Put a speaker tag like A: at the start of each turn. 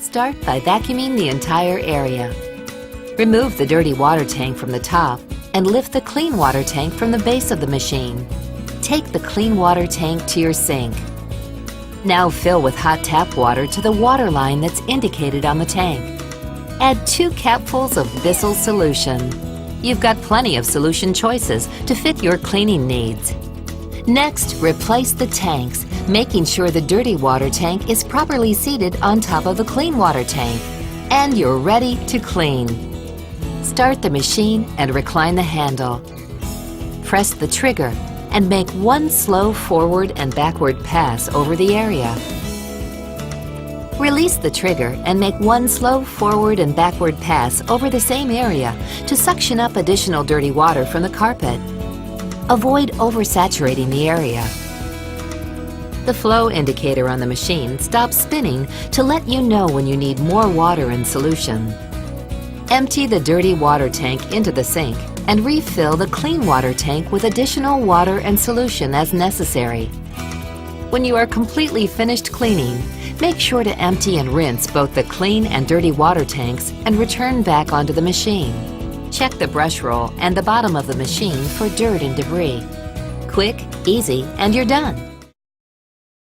A: Start by vacuuming the entire area. Remove the dirty water tank from the top and lift the clean water tank from the base of the machine. Take the clean water tank to your sink. Now fill with hot tap water to the water line that's indicated on the tank. Add 2 capfuls of Bissell solution. You've got plenty of solution choices to fit your cleaning needs. Next, replace the tanks, making sure the dirty water tank is properly seated on top of the clean water tank. And you're ready to clean. Start the machine and recline the handle. Press the trigger and make 1 slow forward and backward pass over the area. Release the trigger and make 1 slow forward and backward pass over the same area to suction up additional dirty water from the carpet. Avoid oversaturating the area. The flow indicator on the machine stops spinning to let you know when you need more water in solution. Empty the dirty water tank into the sink and refill the clean water tank with additional water and solution as necessary. When you are completely finished cleaning, make sure to empty and rinse both the clean and dirty water tanks and return back onto the machine. Check the brush roll and the bottom of the machine for dirt and debris. Quick, easy, and you're done.